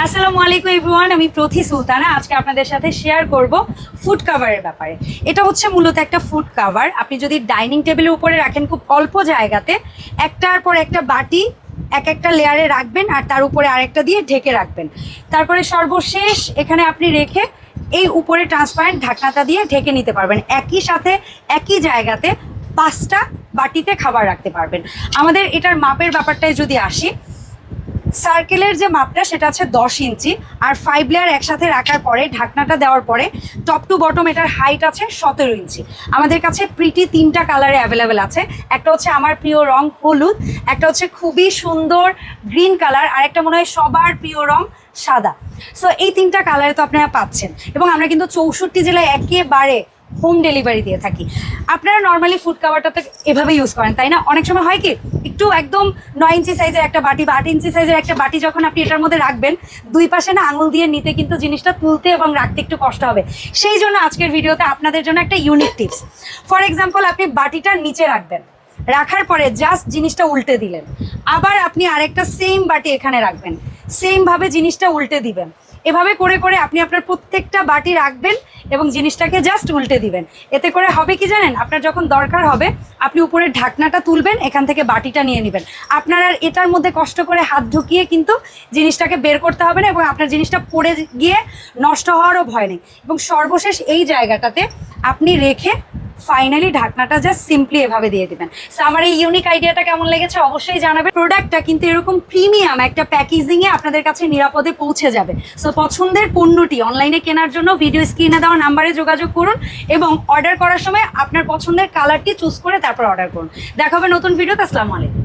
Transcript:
আসসালামু আলাইকুম এভরিওয়ান, আমি প্রথি সুলতানা। আজকে আপনাদের সাথে শেয়ার করব ফুড কাভারের ব্যাপারে। এটা হচ্ছে মূলত একটা ফুড কাভার। আপনি যদি ডাইনিং টেবিলের উপরে রাখেন খুব অল্প জায়গাতে, একটার পর একটা বাটি এক একটা লেয়ারে রাখবেন আর তার উপরে আরেকটা দিয়ে ঢেকে রাখবেন। তারপরে সর্বশেষ এখানে আপনি রেখে এই উপরে ট্রান্সপারেন্ট ঢাকনাটা দিয়ে ঢেকে নিতে পারবেন। একই সাথে একই জায়গাতে 5টা বাটিতে খাবার রাখতে পারবেন। আমাদের এটার মাপের ব্যাপারটায় যদি আসি, সার্কেলের যে মাপটা সেটা আছে 10 ইঞ্চি, আর 5 লেয়ার একসাথে রাখার পরে ঢাকনাটা দেওয়ার পরে টপ টু বটম এটার হাইট আছে 17 ইঞ্চি। আমাদের কাছে প্রিটি 3টা কালারে অ্যাভেলেবেল আছে। একটা হচ্ছে আমার প্রিয় রং হলুদ, একটা হচ্ছে খুবই সুন্দর গ্রিন কালার, আর একটা মনে হয় সবার প্রিয় রং সাদা। সো এই 3টা কালারে তো আপনারা পাচ্ছেন, এবং আমরা কিন্তু 64 জেলায় একেবারে হোম ডেলিভারি দিয়ে থাকি। আপনারা নর্মালি ফুড কাভারটাতে এভাবে ইউজ করেন, তাই না? অনেক সময় হয় কি, একটু একদম 9 ইঞ্চি সাইজের একটা বাটি বা 8 ইঞ্চি সাইজের একটা বাটি যখন আপনি এটার মধ্যে রাখবেন, দুই পাশে না আঙুল দিয়ে নিতে কিন্তু জিনিসটা তুলতে এবং রাখতে একটু কষ্ট হবে। সেই জন্য আজকের ভিডিওতে আপনাদের জন্য একটা ইউনিক টিপস। ফর এক্সাম্পল, আপনি বাটিটার নিচে রাখবেন, রাখার পরে জাস্ট জিনিসটা উল্টে দিলেন, আবার আপনি আরেকটা সেম বাটি এখানে রাখবেন, সেমভাবে জিনিসটা উল্টে দিবেন। এভাবে করে করে আপনি আপনার প্রত্যেকটা বাটি রাখবেন এবং জিনিসটাকে জাস্ট উল্টে দিবেন। এতে করে হবে কি জানেন, আপনার যখন দরকার হবে আপনি উপরের ঢাকনাটা তুলবেন, এখান থেকে বাটিটা নিয়ে নেবেন। আপনার আর এটার মধ্যে কষ্ট করে হাত ঢুকিয়ে কিন্তু জিনিসটাকে বের করতে হবে না, এবং আপনার জিনিসটা পড়ে গিয়ে নষ্ট হওয়ারও ভয় নেই। এবং সর্বশেষ এই জায়গাটাতে আপনি রেখে ফাইনালি ঢাকনাটা জাস্ট সিম্পলি এভাবে দিয়ে দিবেন। সো আমার এই ইউনিক আইডিয়াটা কেমন লেগেছে অবশ্যই জানাবেন। প্রোডাক্টটা কিন্তু এরকম প্রিমিয়াম একটা প্যাকেজিংয়ে আপনাদের কাছে নিরাপদে পৌঁছে যাবে। সো পছন্দের পণ্যটি অনলাইনে কেনার জন্য ভিডিও স্ক্রিনে দেওয়া নাম্বারে যোগাযোগ করুন, এবং অর্ডার করার সময় আপনার পছন্দের কালারটি চুজ করে তারপর অর্ডার করুন। দেখা হবে নতুন ভিডিওতে। আসসালামু আলাইকুম।